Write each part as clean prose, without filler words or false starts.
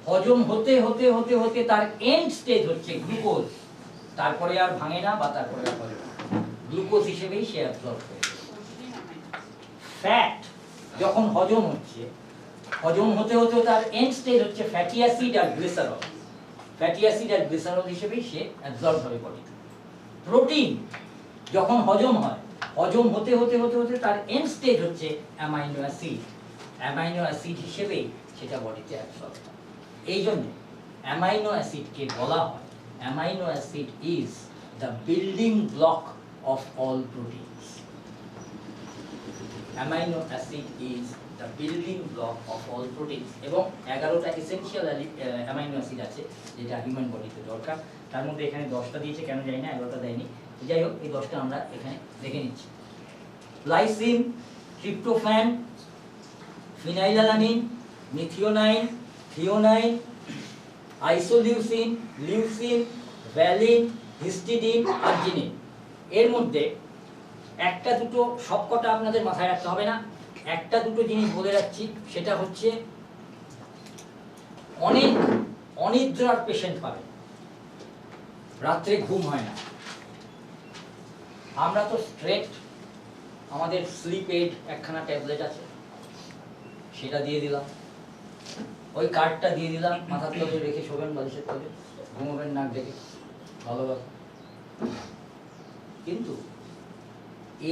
হজম হতে হতে হতে হতে তার এন্ড স্টেজ হচ্ছে গ্লুকোজ, তারপরে আর ভাঙে না বা তারপরে আর হয় না, গ্লুকোজ হিসেবেই সে অ্যাবজর্ব করে। ফ্যাট যখন হজম হচ্ছে, হজম হতে হতে তার এন্ড স্টেজ হচ্ছে ফ্যাটি অ্যাসিড আর গ্লিসারল, ফ্যাটি অ্যাসিড আর গ্লিসারল হিসেবেই সে অ্যাবজর্ব হবে বডিতে। প্রোটিন যখন হজম হয়, হজম হতে হতে হতে হতে তার এন্ড স্টেজ হচ্ছে অ্যামাইনো অ্যাসিড, অ্যামাইনো অ্যাসিড হিসেবেই সেটা বডিতে অ্যাবজর্ব হয়। এই জন্য অ্যামাইনো অ্যাসিডকে বলা হয়, amino acid is the building block of all proteins. Amino acid is the building block of all proteins. এবং 11টা এসেনশিয়াল অ্যামাইনো অ্যাসিড আছে যেটা হিউম্যান বডিতে দরকার। তার মধ্যে এখানে 10টা দিয়েছে, কেন জানি না, 11টা দেয়নি। যাই হোক, এই 10টা আমরা এখানে দেখে নিচ্ছি। Lysine, tryptophan, phenylalanine, methionine, threonine, isoleucine, leucine, valine, histidine, arginine. এর মধ্যে একটা দুটো, সবকটা আপনাদের মাথায় রাখতে হবে না, একটা দুটো জিনিস বলে রাখছি। সেটা হচ্ছে অনেক অনিদ্রার পেশেন্ট পাবেন, রাত্রে ঘুম হয় না। আমরা তো স্ট্রেট, আমাদের স্লিপ এইড একখানা ট্যাবলেট আছে, সেটা দিয়ে দিলাম, ওই কার্ডটা দিয়ে দিলাম, মাথার তলে রেখে শোবেন, বালিশের তলে ঘুমোবেন নাক ডেকে, ভালোভাবে। কিন্তু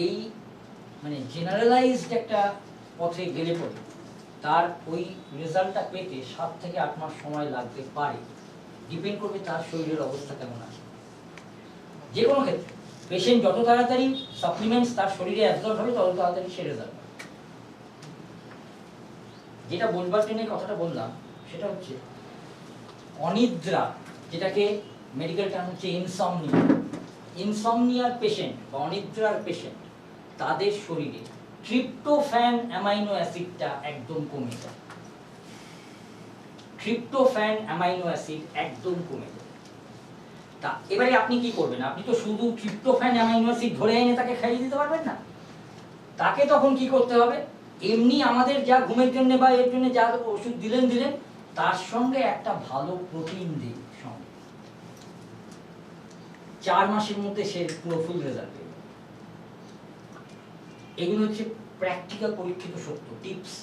এই মানে জেনারেলাইজড একটা পথে গেলে পরে তার ওই রেজাল্টটা পেতে 7 থেকে 8 মাস সময় লাগতে পারে, ডিপেন্ড করবে তার শরীরের অবস্থা কেমন আছে। যে কোনো ক্ষেত্রে পেশেন্ট যত তাড়াতাড়ি সাপ্লিমেন্টস তার শরীরে অ্যাবজর্ব হবে, তত তাড়াতাড়ি সে রেজাল্ট পাবে। যেটা বলবার জন্য কথাটা বললাম সেটা হচ্ছে অনিদ্রা, যেটাকে মেডিকেল টার্ম হচ্ছে ইনসমনিয়া। ইনসমনিয়ার পেশেন্ট বা অনিদ্রার পেশেন্ট, তাদের শরীরে ট্রিপ্টোফ্যান অ্যামাইনো অ্যাসিডটা একদম কমে যায়। ট্রিপ্টোফ্যান অ্যামাইনো অ্যাসিড একদম কমে যায়। তা এবারে আপনি কি করবেন? আপনি তো শুধু ট্রিপ্টোফ্যান অ্যামাইনো অ্যাসিড ধরে এনে তাকে খাইয়ে দিতে পারবেন না। তাকে তখন কি করতে হবে? এমনি আমাদের যা ঘুমের জন্য বা এর জন্য যা ওষুধ দিলেন, তার সঙ্গে একটা ভালো প্রোটিন দিন সঙ্গে। 4 মাসের মধ্যে সে পুরো ফুল রেজাল্ট পেয়ে। এগুলো হচ্ছে প্র্যাকটিক্যাল পরীক্ষিত সত্য টিপস।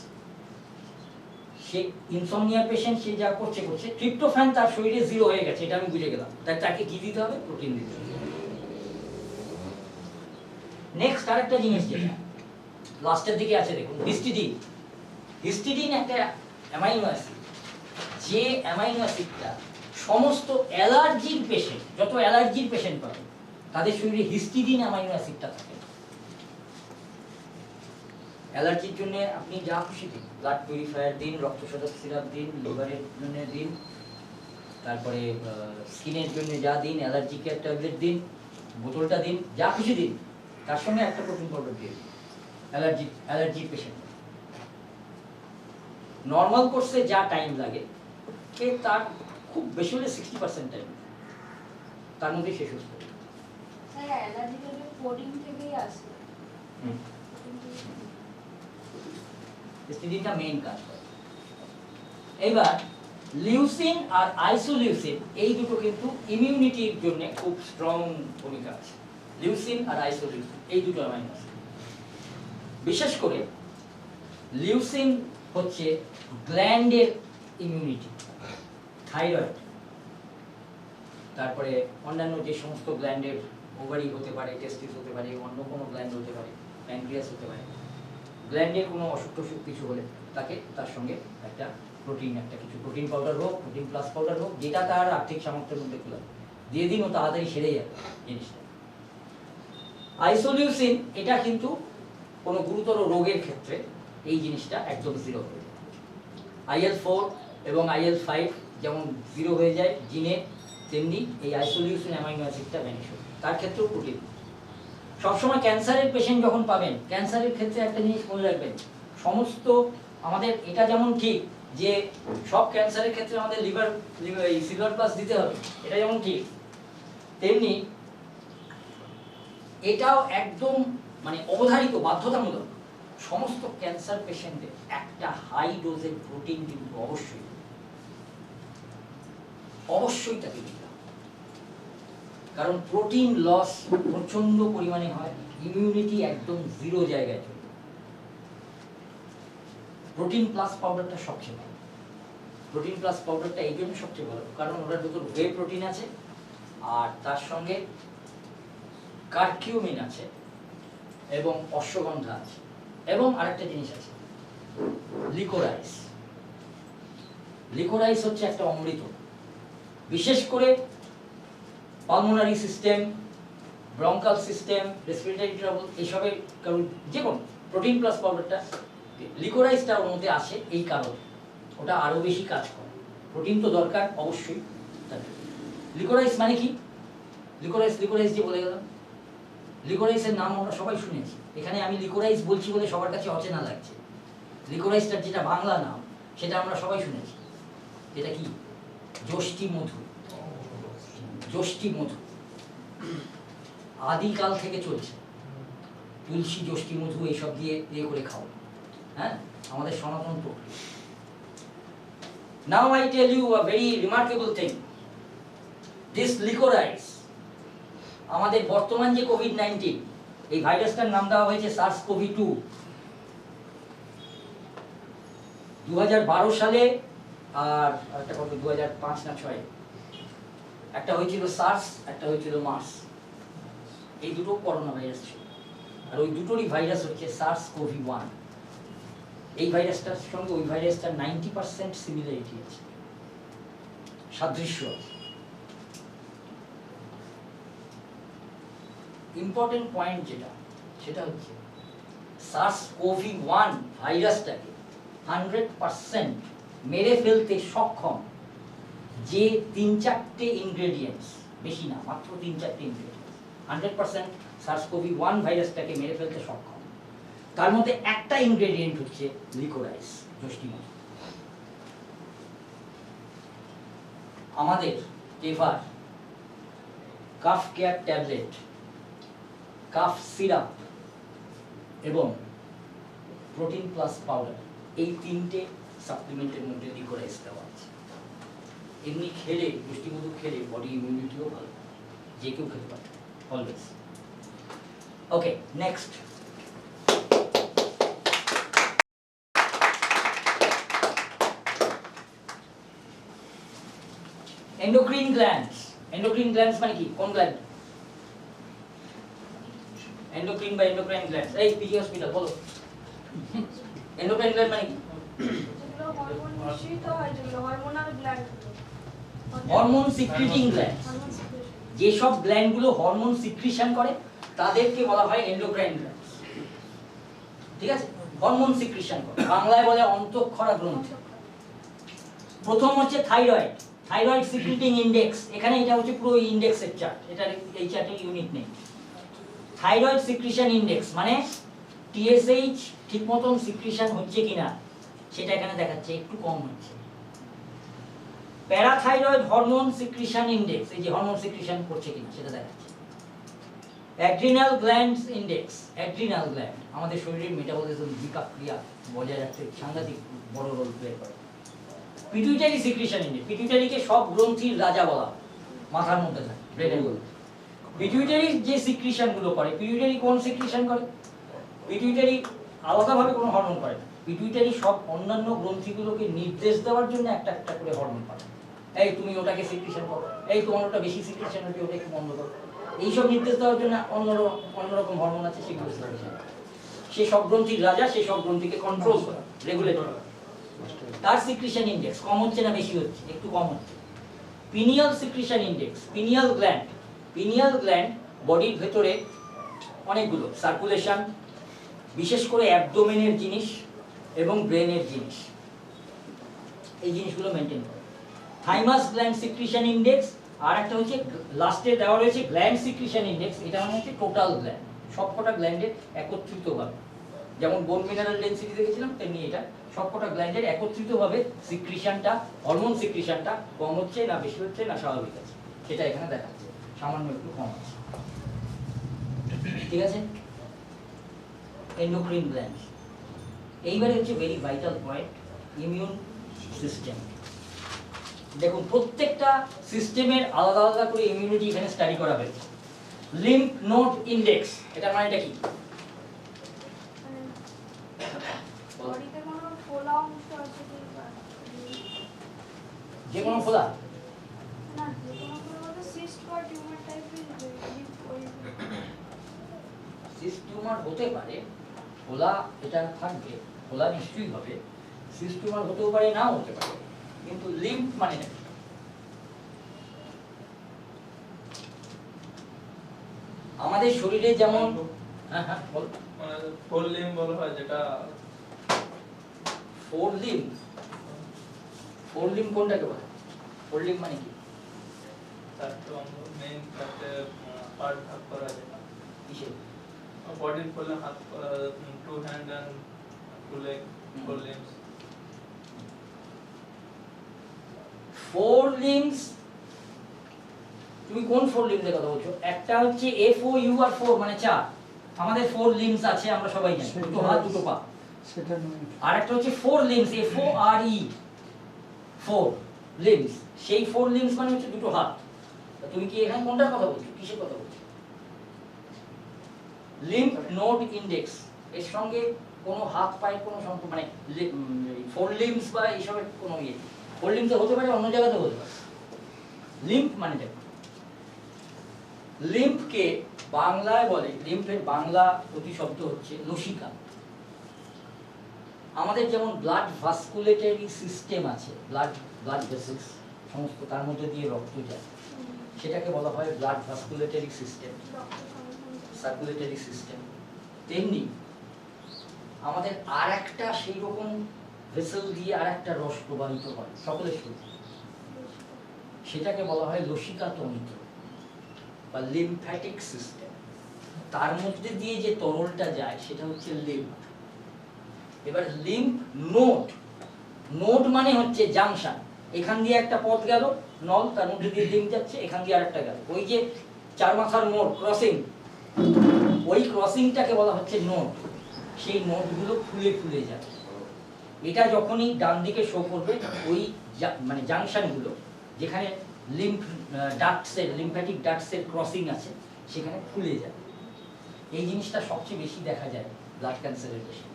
সে ইনসমনিয়া পেশেন্ট, সে যা করছে, ট্রিপ্টোফ্যান তার শরীরে 0 হয়ে গেছে, এটা আমি বুঝে গেলাম। তাই তাকে কি দিতে হবে? প্রোটিন দিতে হবে। নেক্সট আরেকটা জিনিস যেটা লাস্টের দিকে আছে, দেখুন, হিস্টিডিন। হিস্টিডিন একটা অ্যামাইনো অ্যাসিড, যে অ্যামাইনো অ্যাসিডটা সমস্ত অ্যালার্জির পেশেন্ট, যত অ্যালার্জির পেশেন্ট পাবে তাদের শরীরে হিস্টিডিন অ্যামাইনো অ্যাসিডটা থাকে। অ্যালার্জির জন্য আপনি যা খুশি দিন, ব্লাড পিউরিফায়ার দিন, রক্তশোধক সিরাপ দিন, লিভারের জন্য দিন, তারপরে স্কিনের জন্য যা দিন, অ্যালার্জি কেয়ার ট্যাবলেট দিন, বোতলটা দিন, যা খুশি দিন, তার সঙ্গে একটা প্রোটিন পাউডার দিয়ে দিন। অ্যালার্জি পেশেন্ট নর্মাল কোর্সে যা টাইম লাগে, তার খুব বেশি হলে 60% টাইম, তার মধ্যে শেষ হচ্ছে। স্যার অ্যালার্জিটা কোডিং থেকেই আসে। হিস্টিডিনটা মেইন কাজ করে। এবার লিউসিন আর আইসোলিউসিন, এই দুটো কিন্তু ইমিউনিটির জন্য খুব স্ট্রং ভূমিকা আছে। লিউসিন আর আইসোলিউসিন এই দুটো অ্যামাইনো অ্যাসিড। বিশেষ করে লিউসিন হচ্ছে গ্ল্যান্ডের ইমিউনিটি, থাইরয়েড, তারপরে অন্যান্য যে সমস্ত গ্ল্যান্ডের, ওভারি হতে পারে, টেস্টিস হতে পারে, অন্য কোনো গ্ল্যান্ড হতে পারে, প্যানক্রিয়াস হতে পারে, গ্ল্যান্ডের কোনো অসুখ টসুখ কিছু হলে তাকে তার সঙ্গে একটা প্রোটিন, একটা কিছু প্রোটিন পাউডার হোক, প্রোটিন প্লাস পাউডার হোক, যেটা তার আর্থিক সামর্থ্যের মধ্যে খোলা দিয়ে দিন, ও তাড়াতাড়ি সেরে যাবে জিনিসটা। আইসোলিউসিন, এটা কিন্তু কোনো গুরুতর রোগের ক্ষেত্রে এই জিনিসটা একদম 0 হয়ে যায়। IL-4 এবং IL-5 যেমন 0 হয়ে যায় জিনে, তেমনি এই আইসোলিউসিন অ্যামাইনো অ্যাসিডটা ভ্যানিশ হয়। তার ক্ষেত্রেও প্রোটিন। সবসময় ক্যান্সারের পেশেন্ট যখন পাবেন, ক্যান্সারের ক্ষেত্রে একটা জিনিস মনে রাখবেন, সমস্ত আমাদের এটা যেমন ঠিক যে সব ক্যান্সারের ক্ষেত্রে আমাদের সিলভার প্লাস দিতে হবে, এটা যেমন ঠিক, তেমনি এটাও একদম মানে অবধারিত, বাধ্যতামূলক, সমস্ত ক্যান্সার পেশেন্টদের একটা হাই ডোজের প্রোটিন কিন্তু অবশ্যই। অবশ্যই তাকে দিতে হবে, কারণ প্রোটিন লস প্রচন্ড পরিমাণে হয়, ইমিউনিটি একদম জিরো জায়গায় চলে। প্রোটিন প্লাস পাউডারটা সবচেয়ে ভালো। প্রোটিন প্লাস পাউডারটা এই জন্য সবচেয়ে ভালো কারণ ওটার ভিতর वे প্রোটিন আছে, আর তার সঙ্গে কারকিউমিন আছে এবং অশ্বগন্ধা আছে, এবং আরেকটা জিনিস আছে লিকোরাইস। লিকোরাইস হচ্ছে একটা অমৃত, বিশেষ করে pulmonary system, bronchial system, respiratory trouble, এইসবের কারণ যে কোনো প্রোটিন প্লাস পাউডারটা লিকোরাইসটা ওর মধ্যে আসে এই কারণে, ওটা আরও বেশি কাজ করে। প্রোটিন তো দরকার অবশ্যই। লিকোরাইস মানে কি? লিকোরাইস লিকোরাইস যে বলে গেলাম, লিকোরাইসের নাম আমরা সবাই শুনেছি। এখানে আমি লিকোরাইস বলছি বলে সবার কাছে অচেনা লাগছে। লিকোরাইসটার যেটা বাংলা নাম সেটা আমরা সবাই শুনেছি। এটা কি? যষ্টি মধু। যষ্টি মধু আদিকাল থেকে চলছে, তুলসী যষ্টি মধু এইসব দিয়ে ইয়ে করে খাও, হ্যাঁ, আমাদের সনাতন প্রক্রিয়া। Now I tell you a very remarkable thing. This licorice, আমাদের বর্তমান যে কোভিড-19, এই ভাইরাসটার নাম দেওয়া হয়েছে SARS-CoV-2। 2012 সালে আর একটা কত 2005 না 6 একটা হয়েছিল সার্স, একটা হয়েছিল মার্স। এই দুটো করোনা ভাইরাস ছিল, আর ওই দুটোরই ভাইরাস হচ্ছে SARS-CoV-1। এই ভাইরাসটার সঙ্গে ওই ভাইরাসটার 90% সিমিলারিটি আছে, সাদৃশ্য আছে। ইম্পর্টেন্ট পয়েন্ট যেটা, সেটা হচ্ছে SARS-CoV-1 ভাইরাসটাকে 100% মেরে ফেলতে সক্ষম যে 3-4টে ইনগ্রেডিয়েন্টস, বেশি না, মাত্র 3-4টে ইনগ্রেডিয়েন্টস 100% SARS-CoV-1 ভাইরাসটাকে মেরে ফেলতে সক্ষম। তার মধ্যে একটা ইনগ্রেডিয়েন্ট হচ্ছে লিকোরাইস, যষ্টি মধু। আমাদের ever calf care tablet, cough syrup এবং প্রোটিন প্লাস পাউডার, এই 3টে সাপ্লিমেন্টের মধ্যে লিকোরাইস দেওয়া আছে। এমনি খেলে, যষ্টি মধু খেলে বডি ইমিউনিটিও ভালো, যে কেউ খেতে পারে always. Okay, next. Endocrine glands. Endocrine glands মানে কি? কোন গ্ল্যান্ড? এন্ডোক্রিন বা এন্ডোক্রাইন গ্ল্যান্ডস। এই পিজি হসপিটাল বলো, এন্ডোক্রাইন গ্ল্যান্ড মানে কি? যেগুলো হরমোন নিঃসৃত হয়, যেগুলো hormonal gland, hormone secreting gland. Hormone secretion. যেসব গ্ল্যান্ডগুলো হরমোন সিক্রিশন করে তাদেরকে বলা হয় এন্ডোক্রাইন গ্ল্যান্ডস। ঠিক আছে? হরমোন সিক্রিশন করে, বাংলায় বলে অন্তঃক্ষরা গ্রন্থি। প্রথম হচ্ছে থাইরয়েড, থাইরয়েড সিক্রিটিং ইনডেক্স। এখানে এটা হচ্ছে পুরো ইনডেক্সের চার্ট, এটা এই চার্টের ইউনিট নেই। থাইরয়েড সিক্রিশন ইনডেক্স মানে টিএসএইচ ঠিক মতন সিক্রিশন হচ্ছে কিনা সেটা এখানে দেখাচ্ছে, একটু কম হচ্ছে। প্যারাথাইরয়েড হরমোন সিক্রিশন ইনডেক্স, এই যে হরমোন সিক্রিশন করছে কিনা সেটা দেখাচ্ছে। Adrenal glands index, adrenal gland আমাদের শরীরের মেটাবলিজম, বিপাক ক্রিয়া বজায় রাখতে সাংঘাতিক বড় রোল প্লে করে। পিটুইটারি সিক্রিশন ইনডেক্স, পিটুইটারিকে সব গ্রন্থির রাজা বলা, মাথার মধ্যে থাকে, ব্রেনের মধ্যে। পিটুইটারি যে সিক্রিশন গুলো করে, পিটুইটারি কোন সিক্রিশন করে? পিটুইটারি আলাদাভাবে কোনো হরমোন করে না, পিটুইটারি সব অন্যান্য গ্রন্থিগুলোকে নির্দেশ দেওয়ার জন্য একটা একটা করে হরমোন পায়। এই তুমি ওটাকে সিক্রিশন করো, এই তোমার ওটা বেশি সিক্রিশন হচ্ছে, ওটা একটু বন্ধ করো, এইসব নির্দেশ দেওয়ার জন্য অন্যরকম হরমোন আছে, সেগুলো সিক্রিশন। সে সব গ্রন্থির রাজা, সে সব গ্রন্থিকে কন্ট্রোল করে, রেগুলেট করে। তার সিক্রিশন ইনডেক্স কম হচ্ছে না বেশি হচ্ছে? একটু কম হচ্ছে। Pineal secretion index, pineal gland, pineal gland বডির ভেতরে অনেকগুলো সার্কুলেশন, বিশেষ করে অ্যাবডোমেনের জিনিস এবং ব্রেনের জিনিস, এই জিনিসগুলো মেনটেন করে। থাইমাস গ্ল্যান্ড সিক্রিশন ইনডেক্স, আর একটা হচ্ছে লাস্টে দেওয়া রয়েছে গ্ল্যান্ড সিক্রিশন ইনডেক্স। এটা মানে হচ্ছে টোটাল গ্ল্যান্ড, সবকটা গ্ল্যান্ডের একত্রিতভাবে, যেমন বোন মিনারেল ডেনসিটি দেখেছিলাম তেমনি এটা সবকটা গ্ল্যান্ডের একত্রিতভাবে সিক্রিশনটা, হরমোন সিক্রিশনটা কম হচ্ছে না বেশি হচ্ছে না স্বাভাবিক আছে, সেটা এখানে দেখাচ্ছে সামান্য একটু কম আছে। ঠিক আছে? Endocrine gland. এইবারে হচ্ছে very vital point, immune system. দেখুন প্রত্যেকটা সিস্টেমের আলাদা আলাদা করে ইমিউনিটি এখানে স্টাডি করা হয়েছে। লিম্ফ নোড ইন্ডেক্স, এটা মানেটা কি? বডিতে কোনো ফোলা অংশ আছে কি? যে কোনো ফোলা? না, যে কোনো ফোলা বলতে সিস্ট বা টিউমার টাইপের সিস্ট টিউমার হতে পারে, ফোলা এটা থাকবে, ফোলা নিশ্চয়ই হবে। সিস্ট টিউমার হতেও পারে, নাও হতে পারে। কিন্তু লিম্ফ মানে না। আমাদের শরীরে যেমন হ্যাঁ হ্যাঁ বল। মানে ফোর লিম্ব বলা হয় যেটা ফোর লিম্ব, ফোর লিম্ব কোনটাকে বলে? ফোর লিম্ব মানে কি? চারটে অঙ্গ, মেইন চারটে পার্ট ভাগ করা যায়। কিসে? বডির ফলে হাত, two hand and two leg, four limbs. Four limbs, তুমি কোন ফোর লিম্বসের কথা বলছো? একটা হচ্ছে F O U R four মানে চার। আমাদের ফোর লিম্বস আছে, আমরা সবাই জানি, দুটো হাত দুটো পা। সেটা নয়। আর একটা হচ্ছে ফোর লিম্বস, এফ ও আর ই, ফোর লিম্বস। সেই ফোর লিম্বস মানে হচ্ছে দুটো হাত। তা তুমি কি এখানে কোনটার কথা বলছো, কিসের কথা বলছো? লিম্ফ নোড ইন্ডেক্স এর সঙ্গে কোনো হাত পায়ের কোনো সম্পর্ক মানে ফোর লিম্বস বা এইসবের কোনো ইয়ে। ফোর লিম্বস হতে পারে, অন্য জায়গাতে হতে পারে। লিম্ফ মানে দেখো, লিম্ফকে বাংলায় বলে, লিম্ফের বাংলা প্রতিশব্দ হচ্ছে লসিকা। আমাদের যেমন ব্লাড ভাস্কুলেটরি সিস্টেম আছে, ব্লাড ভেসেলস সমস্ত, তার মধ্যে দিয়ে রক্ত যায়, সেটাকে বলা হয় ব্লাড ভাস্কুলেটরি সিস্টেম, সার্কুলেটরি সিস্টেম। তেমনি আমাদের আর একটা সেই রকম ভেসেল দিয়ে আর একটা রস প্রবাহিত হয় সকলের শরীরে, সেটাকে বলা হয় লসিকা তন্ত্র বা লিম্ফ্যাটিক সিস্টেম। তার মধ্যে দিয়ে যে তরলটা যায় সেটা হচ্ছে লিম্ফ। এবার লিম্ফ নোড, নোড মানে হচ্ছে জাংশন। এখান দিয়ে একটা পথ গেল নল, তার মধ্যে দিয়ে লিম্ফ যাচ্ছে, এখান দিয়ে আরেকটা গেল, ওই যে চার মাথার মোড়, ক্রসিং, ওই ক্রসিংটাকে বলা হচ্ছে নোড। সেই নোডগুলো ফুলে ফুলে যায়। এটা যখনই ডান দিকে শো করবে, ওই মানে জাংশনগুলো যেখানে লিম্ফ ডাক্টসের, লিম্ফ্যাটিক ডাক্টসের ক্রসিং আছে, সেখানে ফুলে যায়। এই জিনিসটা সবচেয়ে বেশি দেখা যায় ব্লাড ক্যান্সারের পেশেন্ট,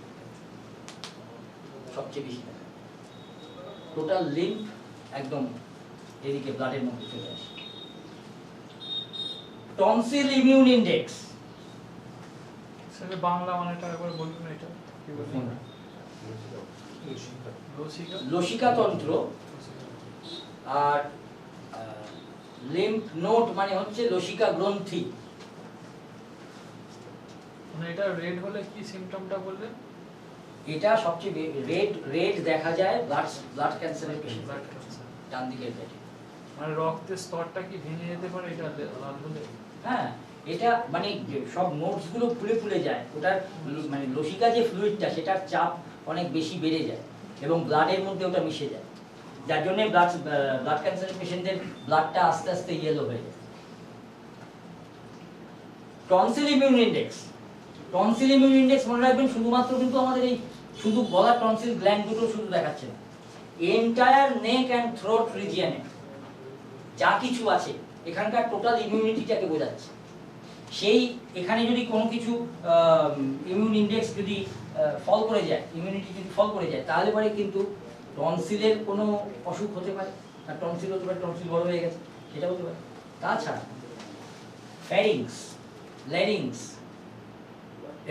সবচেয়ে বেশি দেখা যায়। টোটাল লিম্ফ একদম এদিকে ব্লাডের মধ্যে চলে আসে। টনসিল ইমিউন ইন্ডেক্স, সেটা বাংলা মানেটা একবার বলুন না, এটা কি বলুন? লসিকা, লসিকা তন্ত্র। আর লিম্ফ নোড মানে হচ্ছে লসিকা গ্রন্থি। মানে এটা রেড হলে কি সিম্পটমটা বললেন? এটা সবচেয়ে রেড দেখা যায় ব্লাড ক্যান্সারের পেশেন্ট, ব্লাড ক্যান্সার। ডান দিকের পেটে। মানে রক্তের স্তরটা কি ভেঙে যেতে পারে এটা লাল হলে? হ্যাঁ, এটা মানে সব নোটস গুলো ফুলে ফুলে যায়। ওটার মানে লসিকা যে ফ্লুইডটা, সেটার চাপ অনেক বেশি বেড়ে যায় এবং ব্লাডের মধ্যে ওটা মিশে যায়, যার জন্য ব্লাড ক্যান্সারের পেশেন্টদের ব্লাডটা আস্তে আস্তে ইয়েলো হয়ে যায়। Tonsil immune index, tonsil immune index মনে রাখবেন, শুধুমাত্র কিন্তু আমাদের এই শুধু গলার টনসিল গ্ল্যান্ড দুটো শুধু দেখাচ্ছে না, এন্টায়ার নেক অ্যান্ড থ্রোট রিজিয়নে যা কিছু আছে এখানকার টোটাল ইমিউনিটিটাকে বোঝাচ্ছে। সেই এখানে যদি কোনো কিছু ইমিউন ইন্ডেক্স যদি ফল করে যায়, ইমিউনিটি যদি ফল করে যায়, তাহলে পরে কিন্তু টনসিলের কোনো অসুখ হতে পারে। আর টনসিল হতে পারে, টনসিল বড় হয়ে গেছে, সেটা হতে পারে। তাছাড়া ফ্যারিংস, ল্যারিংস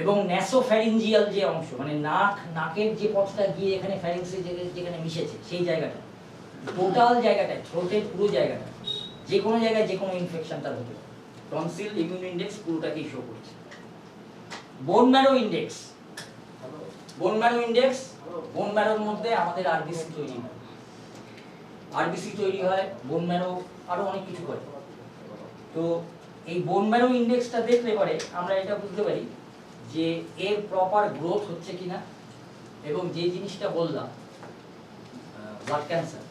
এবং ন্যাসোফ্যারিঞ্জিয়াল যে অংশ, মানে নাকের যে পথটা গিয়ে এখানে ফ্যারিংসে যেখানে মিশেছে, সেই জায়গাটা, টোটাল জায়গাটায়, থ্রোটের পুরো জায়গাটা, যে কোনো জায়গায় যে কোনো ইনফেকশন তার হতে পারে। টনসিল ইমিউন ইন্ডেক্স পুরোটাকেই শো করছে। Bone marrow index, bone marrow index, বোন ম্যারোর মধ্যে আমাদের আরবিসি তৈরি হয়, আরবিসি তৈরি হয়, বোন ম্যারো আরো অনেক কিছু করে। তো এই বোন ম্যারো ইন্ডেক্সটা দেখলে পরে আমরা এটা বুঝতে পারি যে এর প্রপার গ্রোথ হচ্ছে কিনা। এবং যে জিনিসটা বললাম, ব্লাড ক্যান্সার,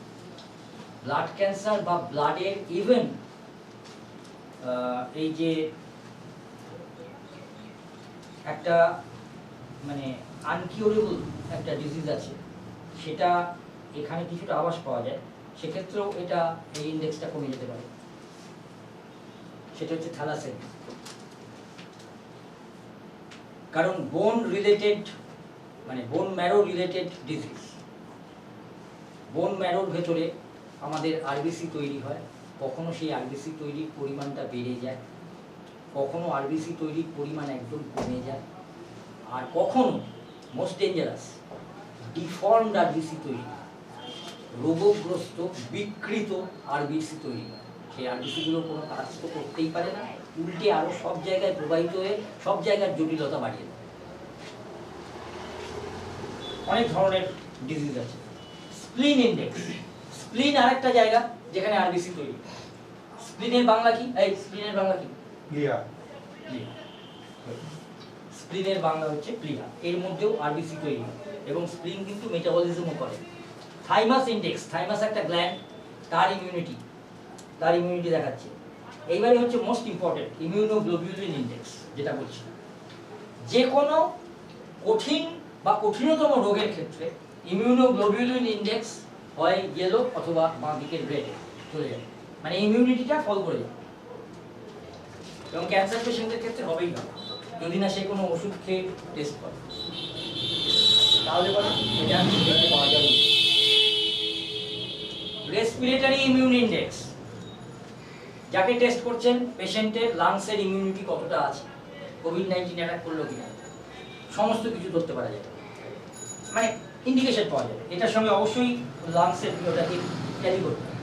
ব্লাড ক্যান্সার বা ব্লাডের ইভেন এই যে একটা মানে আনকিউরেবল একটা ডিজিজ আছে, সেটা এখানে কিছুটা আভাস পাওয়া যায়। সেক্ষেত্রেও এটা এই ইন্ডেক্সটা কমে যেতে পারে। সেটা হচ্ছে থ্যালাসেমিয়া। কারণ বোন রিলেটেড মানে বোন ম্যারো রিলেটেড ডিজিজ, বোন ম্যারোর ভেতরে আমাদের আরবিসি তৈরি হয়, কখনো সেই আরবিসি তৈরির পরিমাণটা বেড়ে যায়, কখনো আরবিসি তৈরির পরিমাণ একদম কমে যায়, আর কখনো মোস্ট ডেঞ্জারাস ডিফর্মড আরবিসি তৈরি, রোগগ্রস্ত বিকৃত আরবিসি তৈরি হয়। সেই আরবিসিগুলো কোনো কাজ তো করতেই পারে না, উল্টে আরও সব জায়গায় প্রবাহিত হয়ে সব জায়গার জটিলতা বাড়িয়ে দেয়। অনেক ধরনের ডিজিজ আছে। স্প্লিন ইন্ডেক্স, স্প্লিন আরেকটা জায়গা যেখানে আরবিসি তৈরি। স্প্লিনের বাংলা কি? এই স্প্লিনের বাংলা কি? প্লিহা। স্প্লিনের বাংলা হচ্ছে প্লিহা। এর মধ্যেও আরবিসি তৈরি হয় এবং স্প্লিন কিন্তু মেটাবলিজমও করে। থাইমাস ইন্ডেক্স, থাইমাস একটা গ্ল্যান্ড, তার ইমিউনিটি দেখাচ্ছে। এইবারে হচ্ছে মোস্ট ইম্পর্টেন্ট ইমিউনোগ্লোবিউলিন ইন্ডেক্স, যেটা বলছি যে কোনো কঠিন বা কঠিনতম রোগের ক্ষেত্রে ইমিউনোগ্লোবিউলিন ইন্ডেক্স হয় ইয়েলো অথবা বাঁ দিকের রেডে চলে যাবে, মানে ইমিউনিটিটা ফল করে যাবে। এবং ক্যান্সার পেশেন্টের ক্ষেত্রে হবেই না, যদি না সে কোনো ওষুধ খেয়ে টেস্ট করে, তাহলে বলে এটা দেখতে পাওয়া যাবে। রেসপিরেটরি ইমিউন ইন্ডেক্স, যাকে টেস্ট করছেন পেশেন্টের লাংসের ইমিউনিটি কতটা আছে, কোভিড-19 অ্যাটাক করলো কিনা, সমস্ত কিছু ধরতে পারা যাবে, মানে ইন্ডিকেশন পাওয়া যাবে। এটার সঙ্গে অবশ্যই লাংসের ওটাকে ট্যালি করতে হবে।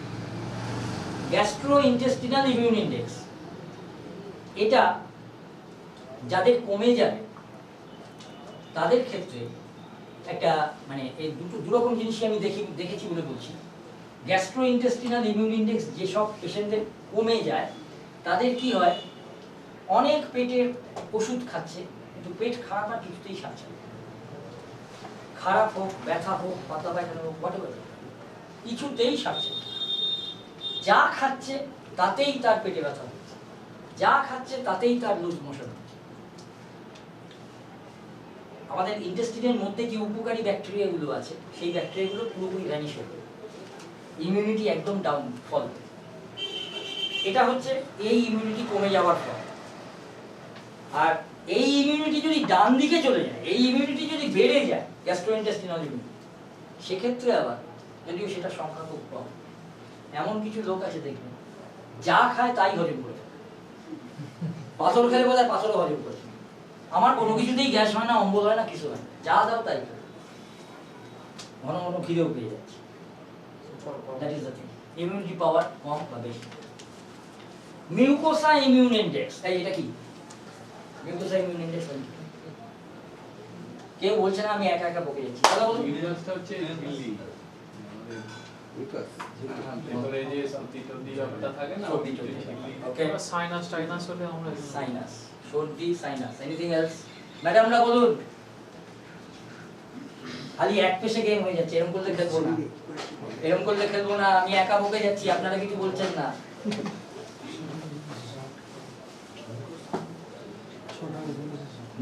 গ্যাস্ট্রো ইন্টেস্টিনাল ইমিউন ইন্ডেক্স, এটা যাদের কমে যাবে তাদের ক্ষেত্রে একটা মানে এই দুরকম জিনিসই আমি দেখেছি বলে বলছি। গ্যাস্ট্রো ইন্টেস্টিনাল ইমিউন ইন্ডেক্স যেসব পেশেন্টদের কমে যায় তাদের কি হয়, অনেক পেটের ওষুধ খাচ্ছে কিন্তু পেট খারাপ আর কিছুতেই সারছে না। খারাপ হোক, ব্যথা হোক, পাতলা পায়খানা হোক, হোয়াটএভার, কিছুতেই সারছে না। যা খাচ্ছে তাতেই তার পেটে ব্যথা হচ্ছে, যা খাচ্ছে তাতেই তার লুজ মোশন হচ্ছে। আমাদের ইন্টেস্টিনের মধ্যে যে উপকারী ব্যাকটেরিয়াগুলো আছে সেই ব্যাকটেরিয়াগুলো পুরোপুরি ভ্যানিশ হয়ে যাবে, ইমিউনিটি একদম ডাউন ফল। এটা হচ্ছে এই ইমিউনিটি কমে যাওয়ার ফল। আর এই ইমিউনিটি যদি ডান দিকে চলে যায়, এই ইমিউনিটি যদি বেড়ে যায়, গ্যাস্ট্রোইন্টেস্টিনাল ইমিউনিটি, সেক্ষেত্রে আবার যদিও সেটা সংখ্যা খুব কম, এমন কিছু লোক আছে দেখবেন যা খায় তাই হজম করে, পাথর খেলে বোধহয় পাথরও হজম করে। আমার কোনো কিছুতেই গ্যাস হয় না, অম্বল হয় না, কিছু হয় না, যা দাও তাই খায়, ঘন ঘন খিদেও পেয়ে যাচ্ছে। That is the thing, immunity power কম বা বেশি। মিউকোসা ইমিউন ইন্ডেক্স, এই এটা কি? মিউকোসা ইমিউন ইন্ডেক্স কেউ বলছে না, আমি একা একা বকে যাচ্ছি। কথা বলুন। ইন্ডেক্সটা হচ্ছে ঝিল্লি, ভেতরে যে সর্দি ব্যাপারটা থাকে না, ওকে, সাইনাস টাইনাস হলে আমরা সাইনাস, সর্দি, সাইনাস। Anything else? ম্যাডামরা বলুন। খালি এক পেশে গেম হয়ে যাচ্ছে, এরকম করলে খেলবো না, এরকম করলে খেলবো না। আমি একা বকে যাচ্ছি, আপনারা কিছু বলছেন না।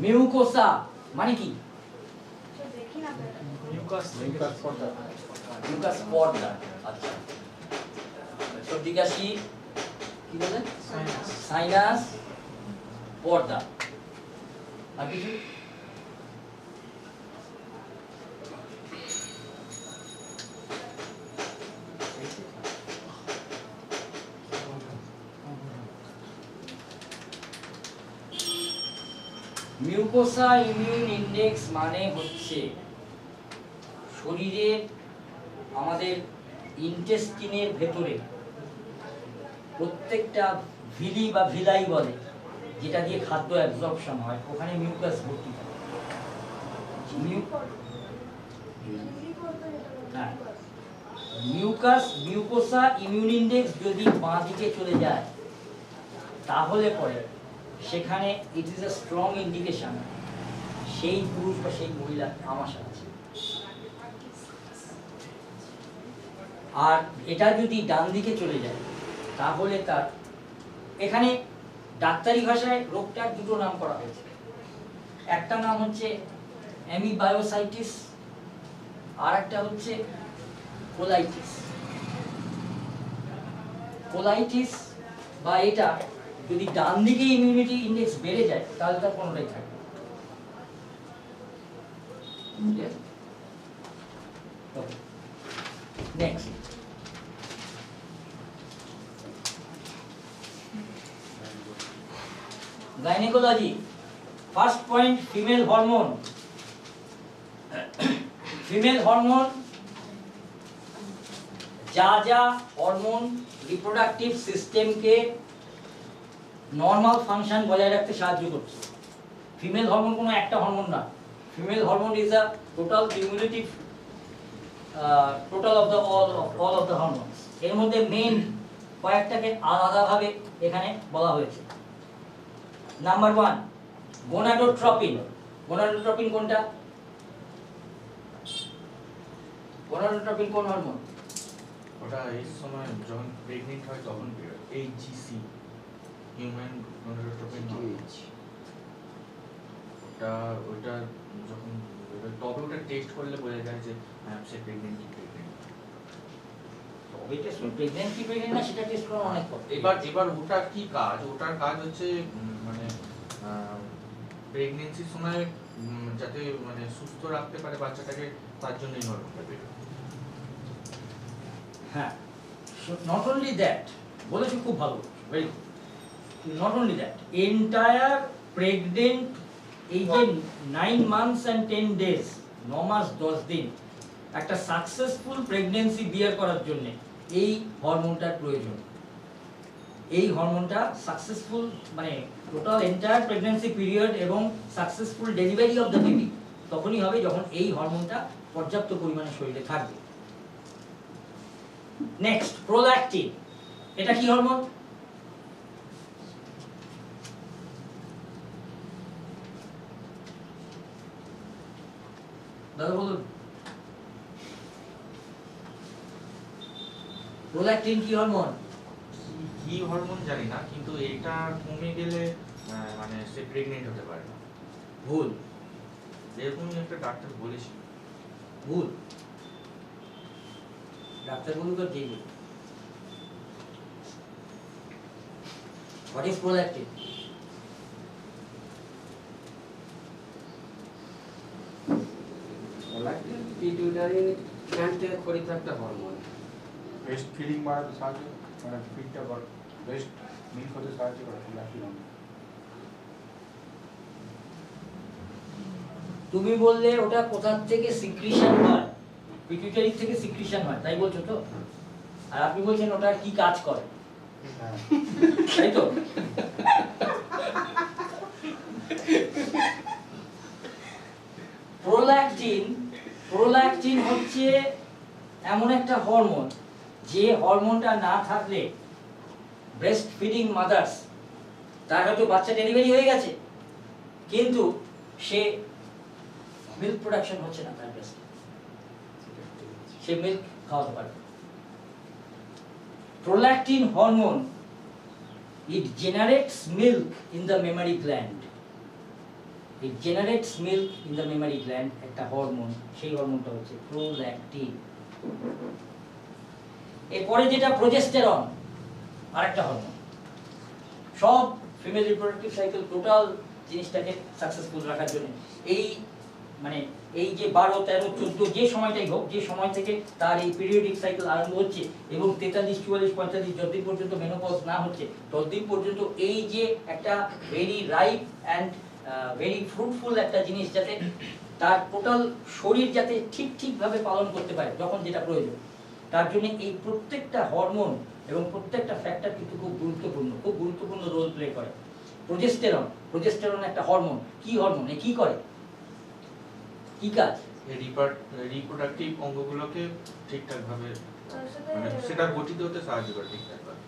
মিউকোসা মানে কি? দেখি না বেটা। মিউকাস মিউকাস পর্দা। আচ্ছা, সর্দি কাশি কি বলেন? সাইনাস সাইনাস, পর্দা, আর কিছু? মিউকোসা ইমিউন ইন্ডেক্স মানে হচ্ছে শরীরের আমাদের ইন্টেস্টিনের ভেতরে প্রত্যেকটা ভিলি বা ভিলাই বলে, যেটা দিয়ে খাদ্য অ্যাবজর্পশন হয়, ওখানে মিউকাস ভর্তি থাকে। হ্যাঁ, মিউকোসা ইমিউন ইন্ডেক্স যদি বাঁ দিকে চলে যায় তাহলে পরে সেখানে it is a strong indication সেই পুরুষ বা সেই মহিলা আমাশা আছে। আর এটা যদি ডান দিকে চলে যায় তাহলে তার এখানে ডাক্তারি ভাষায় রোগটার দুটো নাম করা হয়েছে। একটা নাম হচ্ছে অ্যামিবায়োসাইটিস, আর একটা হচ্ছে কোলাইটিস। কোলাইটিস বা এটা যদি ডান দিকে ইমিউনিটি ইন্ডেক্স বেড়ে যায় তাহলে তার কোনোটাই থাকবে next gynaecology first point female hormone female hormone যা যা হরমোন রিপ্রোডাক্টিভ সিস্টেমকে নর্মাল ফাংশন বজায় রাখতে সাহায্য করছে ফিমেল হরমোন কোনো একটা হরমোন না female hormone is a total cumulative total of the all of the hormones এর মধ্যে মেইন কয়েকটাকে আলাদাভাবে এখানে বলা হয়েছে নাম্বার 1 গোনাডোট্রপিন গোনাডোট্রপিন কোনটা গোনাডোট্রপিন কোন হরমোন ওটা এই সময় যখন প্রেগনেন্ট হয় তখন বেরোয় এইচজিসি হিউম্যান গনোডোট্রপিন ওটা যখন তবে ওটা টেস্ট করলে বোঝা যায় যে হ্যাঁ সে প্রেগনেন্ট কি প্রেগনেন্ট তবে টেস্ট প্রেগন্যান্ট কি প্রেগন্যান্ট না সেটা টেস্ট করা অনেক কষ্ট এবার ওটার কি কাজ ওটার কাজ হচ্ছে মানে প্রেগন্যান্সির সময় যাতে মানে সুস্থ রাখতে পারে বাচ্চাটাকে তার জন্যই হরমোনটা বেরোয় হ্যাঁ নট অনলি দ্যাট বলেছি খুব ভালো very not only that entire pregnant এই যে 9 মান্থস এন্ড 10 ডেজ 9 মাস 10 দিন একটা সাকসেসফুল প্রেগন্যান্সি বিয়ার করার জন্য এই হরমোনটার প্রয়োজন এই হরমোনটা সাকসেসফুল মানে টোটাল এন্টায়ার প্রেগন্যান্সি পিরিয়ড এবং successful delivery of the baby তখনই হবে যখন এই হরমোনটা পর্যাপ্ত পরিমাণে শরীরে থাকবে নেক্সট প্রোল্যাকটিন এটা কি হরমোন দাদা বলুন প্রোল্যাকটিন কি হরমোন কি হরমোন জানি না কিন্তু এটা কমে গেলে মানে সে প্রেগনেন্ট হতে পারে না ভুল এরকমই একটা ডাক্তার বলেছিল ভুল ডাক্তার বলুন তো ঠিক what is prolactin prolactin pituitary gland থেকে খরিত একটা হরমোন ব্রেস্ট ফিডিং বাড়াতে সাহায্য মানে ফিডটা ব্রেস্ট মিল্ক হতে সাহায্য করে প্রোল্যাকটিন হরমোন তুমি বললে ওটা কোথা থেকে সিক্রিশন হয় পিটুইটারি থেকে সিক্রিশন হয় তাই বলছো তো আর আপনি বলছেন ওটা কি কাজ করে হ্যাঁ তাই তো প্রোল্যাকটিন হচ্ছে এমন একটা হরমোন যে হরমোনটা না থাকলে ব্রেস্ট ফিডিং মাদার্স তার হয়তো বাচ্চা ডেলিভারি হয়ে গেছে কিন্তু সে মিল্ক প্রোডাকশন হচ্ছে না তার ব্রেস্টে সে মিল্ক খাওয়াতে পারবে prolactin hormone it generates milk in the mammary gland একটা হরমোন সেই হরমোনটা হচ্ছে প্রোল্যাকটিন এরপরে যেটা প্রোজেস্টেরন আরেকটা হরমোন সব ফিমেল রিপ্রোডাক্টিভ সাইকেল টোটাল জিনিসটাকে সাকসেসফুল রাখার জন্য এই মানে এই যে 12 13 14 যে সময়টাই হোক যে সময় থেকে তার এই পিরিয়ডিক সাইকেল আরম্ভ হচ্ছে এবং 43 44 45 যতদিন পর্যন্ত মেনোপজ না হচ্ছে ততদিন পর্যন্ত এই যে একটা very ripe and very fruitful একটা জিনিস যাতে তার টোটাল শরীর যাতে ঠিকভাবে পালন করতে পারে যখন যেটা প্রয়োজন তার জন্য এই প্রত্যেকটা হরমোন এবং প্রত্যেকটা ফ্যাক্টর কিন্তু খুব গুরুত্বপূর্ণ রোল প্লে করে প্রোজেস্টেরন একটা হরমোন কি হরমোন কি করে কি কাজ রিপ্রোডাক্টিভ অঙ্গগুলোকে ঠিকঠাক ভাবে মানে সেটা গঠিত হতে সাহায্য করে ঠিকঠাক ভাবে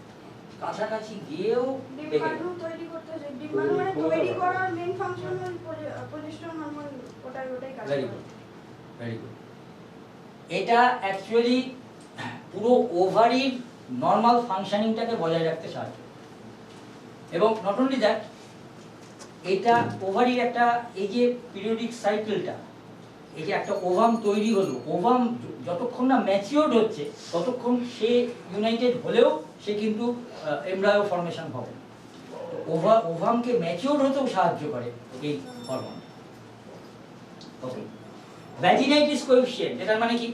কাছাকাছি গিয়েও ডিম্বাণু তৈরি করতে হয় ডিম্বাণু মানে তৈরি করার মেইন ফাংশন হল প্রোজেস্টেরন হরমোন ওটাই কাজ ভেরি করে গুড এটা অ্যাকচুয়ালি পুরো ওভারির নরমাল ফাংশনিংটাকে বজায় রাখতে সাহায্য এবং নট অনলি দ্যাট এটা ওভারির একটা এই যে পিরিয়ডিক সাইকেলটা এই যে একটা ওভাম তৈরি হলো, ওভাম যতক্ষণ না ম্যাচিওর্ড হচ্ছে ততক্ষণ সে ইউনাইটেড হলেও সে কিন্তু এমব্রায়ো ফর্মেশন হবে। ওভামকে ম্যাচিওর হতেও সাহায্য করে এই হরমোন। ওকে, ভ্যাজিনাইটিস কোএফিসিয়েন্ট এটার মানে কি?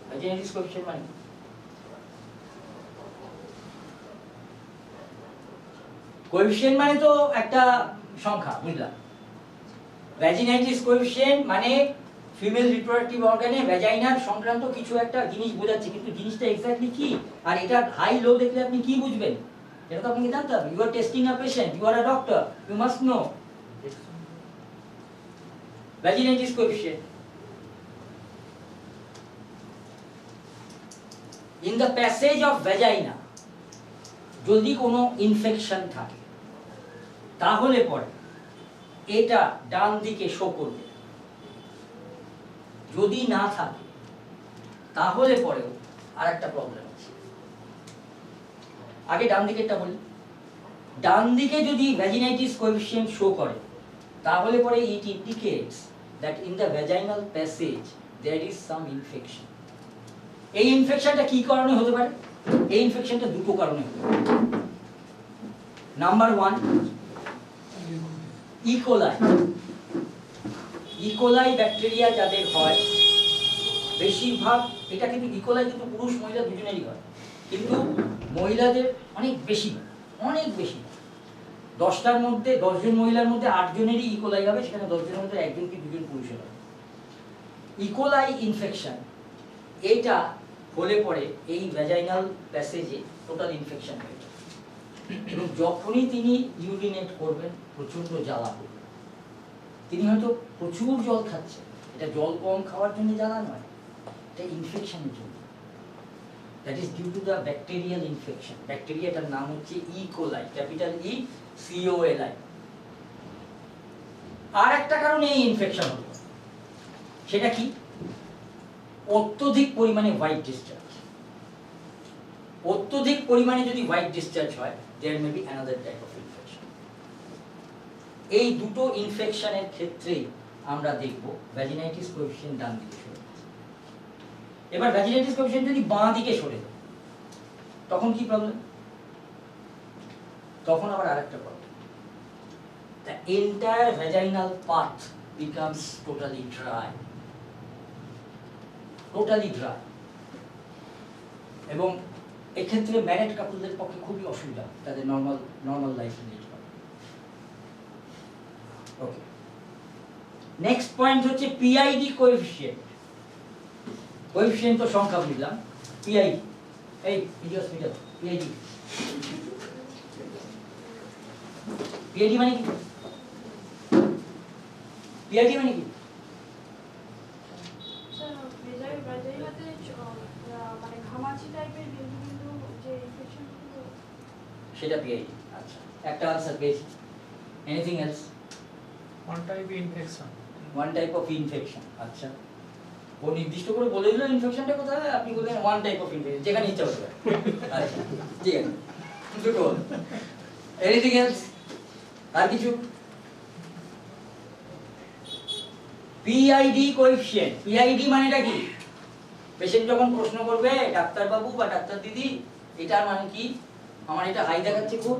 ভ্যাজিনাইটিস কোএফিসিয়েন্ট মানে কি? কোএফিসিয়েন্ট মানে তো একটা সংখ্যা, বুঝলাম। ভ্যাজিনাইটিস কোএফিসিয়েন্ট মানে ফিমেল রিপ্রোডাক্টিভ অর্গানে ভ্যাজাইনার সংক্রান্ত কিছু একটা জিনিস বোঝাচ্ছে, কিন্তু জিনিসটা এক্স্যাক্টলি কি আর এটা হাই লো দেখলে আপনি কি বুঝবেন? এটা তো আপনাকে জানতে হবে। You are testing a patient, you are a doctor, you must know vaginitis coefficient. In the passage of vagina যদি কোনো ইনফেকশন থাকে তাহলে পরে এটা ডান দিকে শো করবে, যদি না থাকে তাহলে পরেও আরেকটা প্রবলেম আছে। আগে ডান দিকেরটা বলি। ডান দিকে যদি ভ্যাজিনাইটিস কোএফিসিয়েন্ট শো করে তাহলে পরে it indicates that in the vaginal passage there is some infection. এই ইনফেকশনটা কি কারণে হতে পারে? এই ইনফেকশনটা দুটো কারণে হতে পারে। Number 1, E. coli. ইকোলাই ব্যাকটেরিয়া যাদের হয় বেশিরভাগ, এটা কিন্তু ইকোলাই কিন্তু পুরুষ মহিলা দুজনেরই হয়, কিন্তু মহিলাদের অনেক বেশি, অনেক বেশি। 10টার মধ্যে 10 জন মহিলার মধ্যে 8 জনেরই ইকোলাই হবে, সেখানে 10 জনের মধ্যে 1 জন কি 2 জন পুরুষের হবে। ইকোলাই ইনফেকশন এটা হলে পরে এই ভ্যাজাইনাল প্যাসেজে টোটাল ইনফেকশন হয়ে যায়, এবং যখনই তিনি ইউরিনেট করবেন প্রচন্ড জ্বালা হবে। তিনি হয়তো প্রচুর জল খাচ্ছেন, এটা জল কম খাওয়ার জন্য জ্বালা নয়, এটা ইনফেকশনের জন্য। That is due to the bacterial infection. ব্যাকটেরিয়াটার নাম হচ্ছে ই কোলাই, ক্যাপিটাল ই COLI। আর একটা কারণে এই ইনফেকশন হলো, সেটা কি? অত্যধিক পরিমাণে হোয়াইট ডিসচার্জ। অত্যধিক পরিমাণে যদি হোয়াইট ডিসচার্জ হয়, there may be another type of infection. এই দুটো ইনফেকশনের ক্ষেত্রে আমরা দেখব ভ্যাজিনাইটিস কোএফিসিয়েন্ট ডান দিকে সরে যাচ্ছে। এবার ভ্যাজিনাইটিস কোএফিসিয়েন্ট যদি বাঁ দিকে সরে যায় তখন কি প্রবলেম? তখন আবার আরেকটা problem. The entire vaginal path becomes totally dry. Totally dry. এবং এক্ষেত্রে ম্যারিড কাপলদের পক্ষে খুবই অসুবিধা, তাদের নর্মাল লাইফ লিড করা। ওকে, নেক্সট পয়েন্ট হচ্ছে PID কোএফিসিয়েন্ট। কোএফিসিয়েন্ট তো সংখ্যা বুঝলাম, PID এই হসপিটাল PID মানে কি? PID মানে কি? স্যার ভ্যাজাইনাতে মানে ঘামাচি টাইপের বিন্দু যে ইনফেকশন গুলো, সেটা PID। আচ্ছা, একটা আনসার পেয়েছি। Anything else? One type infection. One type of infection. আচ্ছা, ও নির্দিষ্ট করে বলে দিল ইনফেকশনটা কোথায়, আপনি বললেন ওয়ান টাইপ অফ ইনফেকশন, যেখানে ইচ্ছা হতে পারে। আচ্ছা, ঠিক আছে, দুটো। Anything else? আর কিছু? PID coefficient. PID মানেটা কি? পেশেন্ট যখন প্রশ্ন করবে ডাক্তার বাবু বা ডাক্তার দিদি এটার মানে কি, আমার এটা হাই দেখাচ্ছে খুব,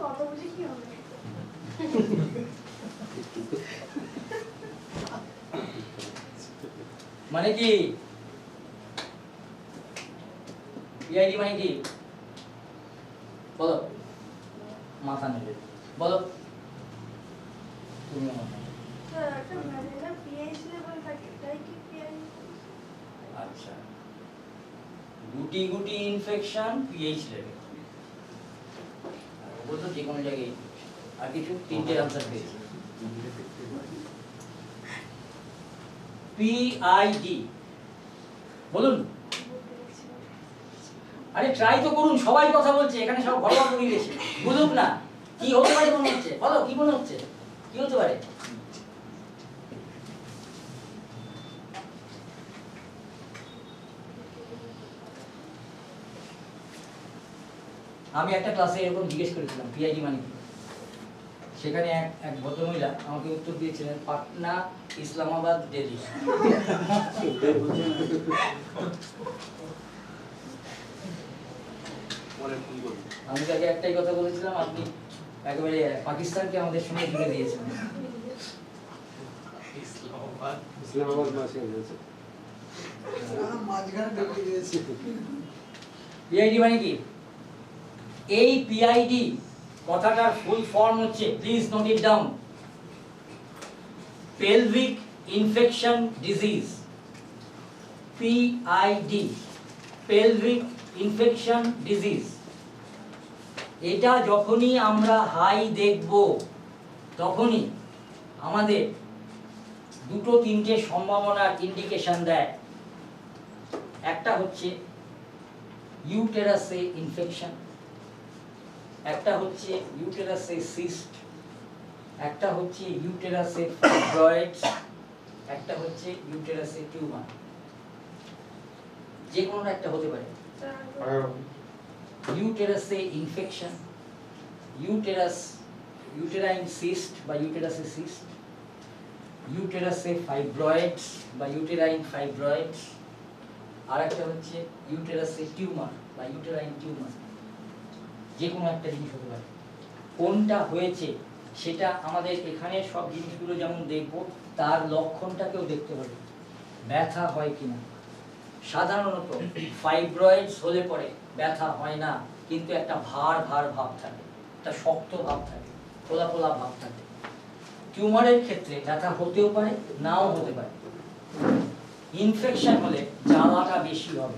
অত বুঝে কি হবে? মানে কি? PID মানে কি বলো? মাথা নেড়ে বলো তুমি। স্যার একটা ভ্যাজাইনাল pH লেভেল থাকে, তাই কি PID? আচ্ছা, গুটি গুটি ইনফেকশন PH লেভেল, বলতো যে কোনো জায়গায় infection। আর কিছু? তিনটে আনসার পেয়েছি। PID বলুন। আরে ট্রাই তো করুন, সবাই কথা বলছে এখানে, সব ঘরোয়া পরিবেশে, বুঝুক না কি হতে পারে মনে হচ্ছে। বলো কি মনে হচ্ছে, কি হতে পারে? আমি একটা ক্লাসে এরকম জিজ্ঞেস করেছিলাম PID মানে কি, সেখানে এক ভদ্রমহিলা আমাকে উত্তর দিয়েছিলেন পাটনা, ইসলামাবাদ, দিল্লি। আমি তাকে একটাই কথা বলেছিলাম, আপনি একেবারে পাকিস্তানকে আমাদের সঙ্গে জুড়ে দিয়েছেন। ইসলামাবাদ মাসে হয়েছে। পিআইডি মানে কি? এই পিআইডি কথাটার ফুল ফর্ম হচ্ছে, please note it down, pelvic infection disease. PID, pelvic infection disease. এটা যখনই আমরা হাই দেখব তখনই আমাদের দুটো তিনটে সম্ভাবনার ইন্ডিকেশন দেয়। একটা হচ্ছে ইউটেরাসে ইনফেকশন, একটা হচ্ছে ইউটেরাসে সিস্ট, একটা হচ্ছে ইউটেরাসে ফাইব্রয়েডস, একটা হচ্ছে ইউটেরাসে টিউমার। যে কোনো একটা হতে পারে। ইউটেরাসে ইনফেকশন, ইউটেরাইন সিস্ট বা ইউটেরাসে সিস্ট, ইউটেরাসে ফাইব্রয়েডস বা ইউটেরাইন ফাইব্রয়েডস, আর একটা হচ্ছে ইউটেরাসে টিউমার বা ইউটেরাইন টিউমার। যে কোনো একটা জিনিস হতে পারে। কোনটা হয়েছে সেটা আমাদের এখানে সব জিনিসগুলো যেমন দেখব, তার লক্ষণটাকেও দেখতে হবে। ব্যথা হয় কিনা। সাধারণত ফাইব্রয়েডস হলে পরে ব্যথা হয় না, কিন্তু একটা ভার ভার ভাব থাকে, একটা শক্ত ভাব থাকে, ফোলা ফোলা ভাব থাকে। টিউমারের ক্ষেত্রে ব্যথা হতেও পারে, নাও হতে পারে। ইনফেকশন হলে জ্বালাটা বেশি হবে,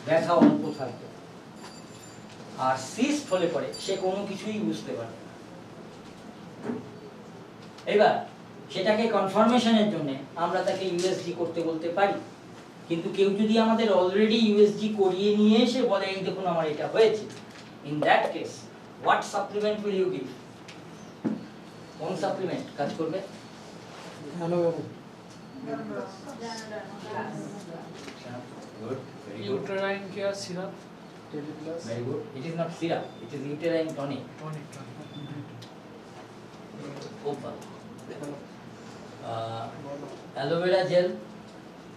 ব্যথা অল্প থাকবে। আর সিস্ট হলে পরে সে কোনো কিছুই বুঝতে পারে। এবার সেটাকে কনফার্মেশনের জন্য আমরা তাকে ইউএসজি করতে বলতে পারি। কিন্তু কেউ যদি আমাদের অলরেডি ইউএসজি করিয়ে নিয়ে এসে বলে এই দেখুন আমার এটা হয়েছে, in that case what supplement will you give? কোন সাপ্লিমেন্ট কাজ করবে? Good, very good. Uterine care syrup, Very good. It is not syrup, it is uterine tonic. Tonic. খুব ভালো। Aloe vera gel,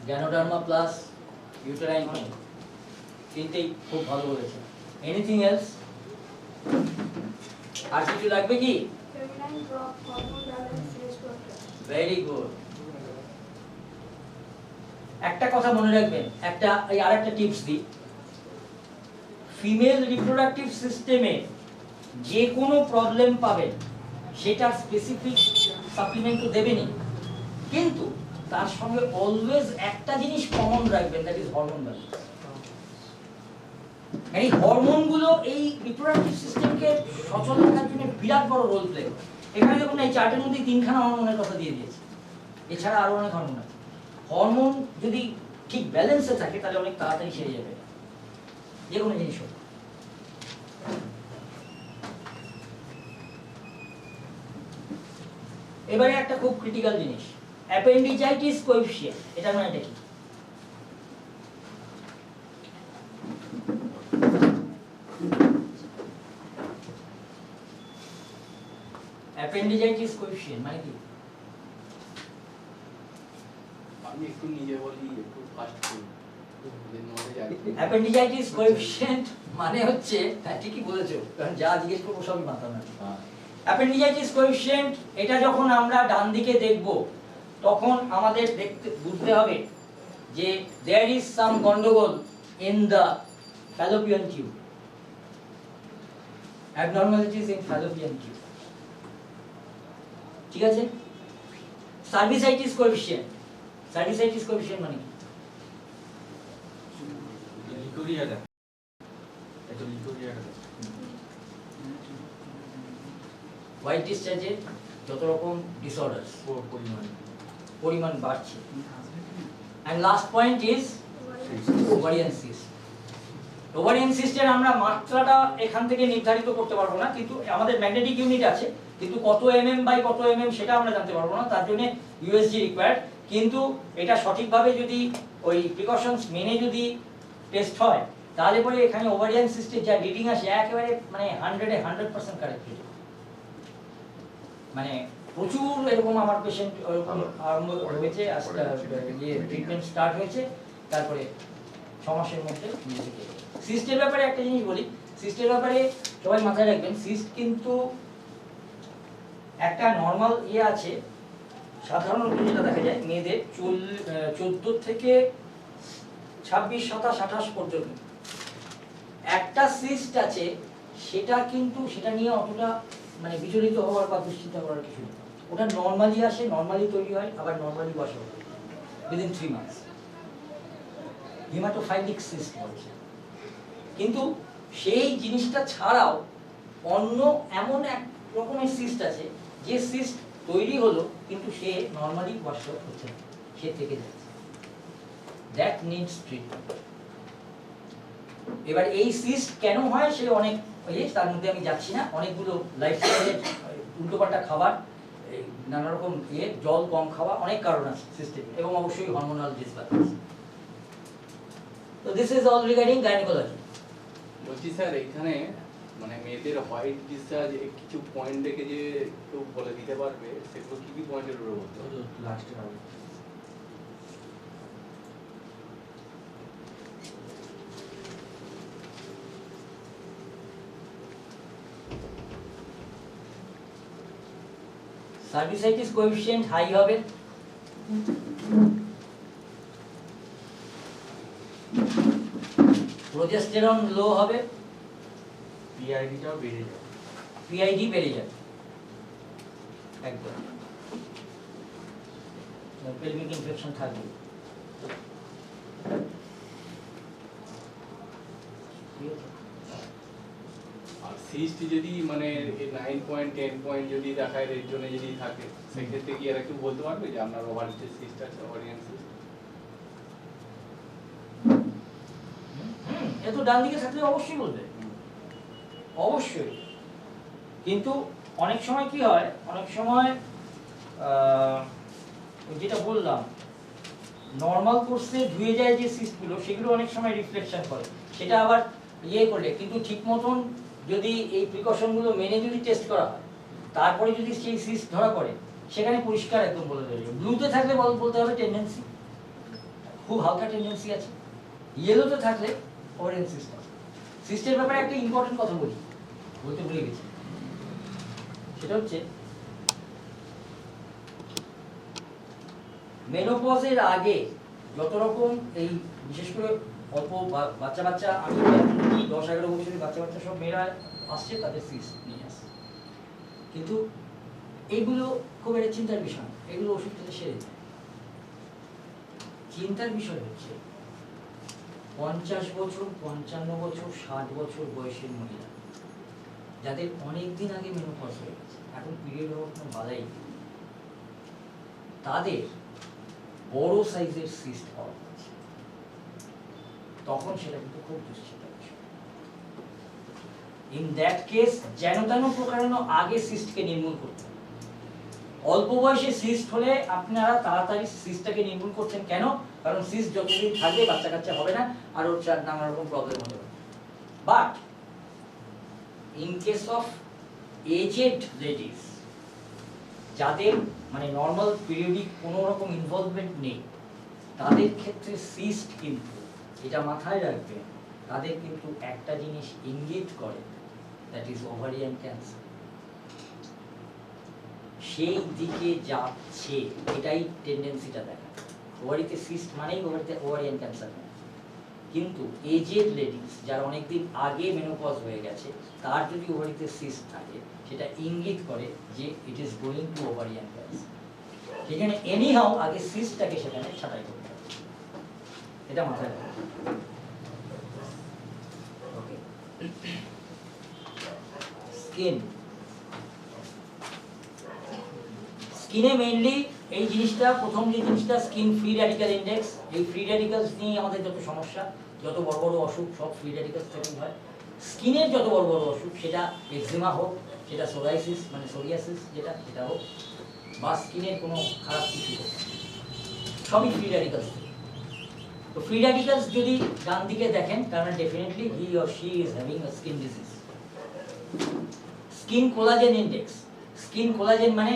Ganoderma plus, uterine tonic, তিনটেই খুব ভালো বলেছে। Anything else? আর কিছু লাগবে কি? Feminine drop, hormone balance, restorator. Very good. একটা কথা মনে রাখবেন, আরেকটা টিপস দিই। ফিমেল রিপ্রোডাক্টিভ সিস্টেমে যে কোনো প্রবলেম পাবেন সেটার স্পেসিফিক সাপ্লিমেন্ট তো দেবেনই, কিন্তু তার সঙ্গে অলওয়েজ একটা জিনিস কমন রাখবেন, দ্যাট ইজ হরমোন ব্যালেন্স। এই হরমোনগুলো এই রিপ্রোডাক্টিভ সিস্টেমকে সচল রাখার জন্য বিরাট বড় রোল প্লে করে। এখানে দেখুন এই চার্টের মধ্যে 3খানা হরমোনের কথা দিয়ে দিয়েছে, এছাড়া আরো অনেক হরমোন আছে। হরমোন যদি ঠিক ব্যালেন্সে থাকে তাহলে অনেক তাড়াতাড়ি সেরে যাবে যে কোনো জিনিস হোক। এবারে একটা খুব ক্রিটিক্যাল জিনিস, অ্যাপেন্ডিজাইটিস কোএফিসিয়েন্ট। এটার মানেটা কি? অ্যাপেন্ডিজাইটিস কোএফিসিয়েন্ট মানে কি? আমি একটু নিজে বলি, একটু ফাস্ট করি, নলেজ আর কি। অ্যাপেন্ডিজাইটিস কোএফিসিয়েন্ট মানে হচ্ছে, হ্যাঁ ঠিকই বলেছো, কারণ যা জিজ্ঞেস করবো সবই মাথামাতি। অ্যাপেন্ডিজাইটিস কোএফিসিয়েন্ট এটা যখন আমরা ডান দিকে দেখব তখন আমাদের বুঝতে হবে যে দেয়ার ইজ সাম গন্ডগোল in the Fallopian tube, abnormalities in fallopian tube। ঠিক আছে? সার্ভিসাইটিস কোএফিসিয়েন্ট, সার্ভিসাইটিস কোএফিসিয়েন্ট মানে কি? লিকোরিয়াটা, এটা লিকোরিয়াটা। হোয়াইট ডিসচার্জের যত রকম ডিসঅর্ডারস পরিমাণ বাড়ছে। And last point is ovarian cyst. Ovarian সিস্টের আমরা মাত্রাটা এখান থেকে নির্ধারিত করতে পারবো না, কিন্তু আমাদের ম্যাগনেটিক ইউনিট আছে, কিন্তু কত mm বাই কত mm সেটা আমরা জানতে পারবো না, তার জন্য ইউএসজি রিকোয়ার্ড। কিন্তু এটা সঠিকভাবে যদি ওই প্রিকশনস মেনে যদি টেস্ট হয় তাহলে পরে এখানে ওভারিয়ান সিস্টের যা রিডিং আসে একেবারে মানে 100-এ 100% কারেক্ট। মানে প্রচুর এরকম আমার পেশেন্ট আরম্ভ হয়েছে, ট্রিটমেন্ট স্টার্ট হয়েছে, তারপরে 6 মাসের মধ্যে নিজে থেকে। সিস্টের ব্যাপারে একটা জিনিস বলি, সিস্টের ব্যাপারে সবাই মাথায় রাখবেন, সিস্ট কিন্তু একটা নর্মাল আছে, সাধারণত যেটা দেখা যায় মেয়েদের 14 থেকে 26, 27, 28 পর্যন্ত একটা সিস্ট আছে, সেটা কিন্তু সেটা নিয়ে অতটা মানে বিচলিত হওয়ার বা দুশ্চিন্তা করার কিছু নেই। ওটা নর্মালি আসে, নর্মালি তৈরি হয়, আবার নর্মালি ওয়াশ হয় উইদিন 3 মান্থস। হেমাটোফাইলিক সিস্ট বলছে। কিন্তু সেই জিনিসটা ছাড়াও অন্য এমন এক রকমের সিস্ট আছে, যে সিস্ট তৈরি হলো কিন্তু সে নর্মালি ওয়াশ হচ্ছে না, সে থেকে যাচ্ছে। That needs treatment. এবার এই সিস্ট কেন হয় সে অনেক তার মধ্যে আমি যাচ্ছি না, অনেকগুলো লাইফস্টাইলের উল্টোপাল্টা খাবার, নানা রকম জল কম খাওয়া, অনেক কারণ আছে সিস্টেম, এবং অবশ্যই হরমোনাল ডিসব্যালেন্স। তো this is all regarding gynaecology. বলছি স্যার, এখানে মানে মেয়েদের হোয়াইট ডিসচার্জ কিছু পয়েন্ট দেখে যে কেউ বলে দিতে পারবে, সেগুলো কি কি পয়েন্টের উপরে বলতে হবে? লাস্টে হবে। সার্ভিসাইটিস কোএফিসিয়েন্ট হাই হবে, প্রোজেস্টেরন লো হবে, পিআইডিটাও বেড়ে যাবে। পিআইডি বেড়ে যাবে একদম, পেলভিক ইনফেকশন থাকবে। আর সিস্ট যদি মানে 9 পয়েন্ট 10 পয়েন্ট যদি দেখায়, এর জন্য যদি থাকে, সেক্ষেত্রে কি এরা কেউ বলতে পারবে যে আপনার ওভারিতে সিস্ট আছে, ওভারিয়ান সিস্ট? এ তো ডান দিকে থাকলে অবশ্যই বলবে, অবশ্যই। কিন্তু অনেক সময় কি হয়, অনেক সময় যেটা বললাম নর্মাল কোর্সে ধুয়ে যায় যে সিস্টগুলো, সেগুলো অনেক সময় রিফ্লেকশন করে, সেটা আবার করলে কিন্তু ঠিক মতন যদি এই প্রিকশনগুলো মেনে যদি টেস্ট করা হয়, তারপরে যদি সেই সিস্ট ধরা পড়ে, সেখানে পরিষ্কার একদম বলে দেবে। ব্লুতে থাকলে বলতে হবে টেন্ডেন্সি, খুব হালকা টেন্ডেন্সি আছে। ইয়েলোতে থাকলে ওভারিয়ান সিস্ট আছে। সিস্টের ব্যাপারে একটা ইম্পর্টেন্ট কথা বলতে ভুলে গেছি, সেটা হচ্ছে মেনোপজের আগে যত রকম এই বিশেষ করে অল্প বাচ্চা আমি 10-11 বছরের বাচ্চা সব মেয়েরা আসছে, তাদের সিস্ট নিয়ে আসছে, কিন্তু এইগুলো খুব একটা চিন্তার বিষয়, এগুলো ওষুধ খেলে সেরে যায়। চিন্তার বিষয় হচ্ছে 50 বছর, 55 বছর, 60 বছর বয়সের মহিলা, যাদের অনেকদিন আগে মেনোপজ হয়ে গেছে, এখন পিরিয়ড হওয়ার কোনো বাধাই নেই, তাদের বড় সাইজের সিস্ট হওয়া হচ্ছে, তখন সেটা কিন্তু খুব দুশ্চিন্তার বিষয়। ইন দ্যাট কেস যেন তেন প্রকারেণ আগে সিস্টকে নির্মূল করতে হবে। অল্প বয়সে সিস্ট হলে আপনারা তাড়াতাড়ি সিস্টটাকে নির্মূল করছেন কেন? কারণ সিস্ট যতদিন থাকবে বাচ্চা কাচ্চা হবে না, আর ওর নানা রকম প্রবলেম হতে পারে। But in case of aged ladies, যাদের মানে নর্মাল পিরিয়ডিক কোনো রকম ইনভলভমেন্ট নেই, তাদের ক্ষেত্রে সিস্ট কিন্তু, এটা মাথায় রাখবেন, তাদের কিন্তু একটা জিনিস ইঙ্গিত করে, দ্যাট ইজ ওভারিয়ান ক্যান্সার। সেই দিকে যাচ্ছে, এটাই টেন্ডেন্সিটা দেখা। ওভারিতে সিস্ট মানেই ওভারিয়ান ক্যান্সার নয়। কিন্তু এজেড লেডিস, যারা অনেকদিন আগে মেনোপজ হয়ে গেছে, তার যদি ওভারিতে সিস্ট থাকে, সেটা ইঙ্গিত করে যে it is going to ovarian cancer. সেখানে এনিহাউ আগে সিস্টটাকে সেখানে ছাঁটাই করতে হবে, এটা মাথায় রাখবেন। ওকে, স্কিনে মেইনলি এই জিনিসটা, প্রথম যে জিনিসটা স্কিন ফ্রি র্যাডিক্যাল ইনডেক্স। এই ফ্রি র্যাডিক্যালস নিয়ে আমাদের যত সমস্যা, যত বড় বড় অসুখ, সব ফ্রি র্যাডিক্যালস থেকে হয়। স্কিনের যত বড় বড় অসুখ, সেটা এক্সিমা হোক, সেটা সোরাইসিস মানে সোরিয়াসিস যেটা হোক, বা স্কিনের কোনো খারাপ কিছু হোক, সবই ফ্রি র্যাডিক্যালস। তো ফ্রি র্যাডিক্যালস যদি ডান দিকে দেখেন, তাহলে definitely he or she is having a skin disease. Skin collagen index, thin collagen মানে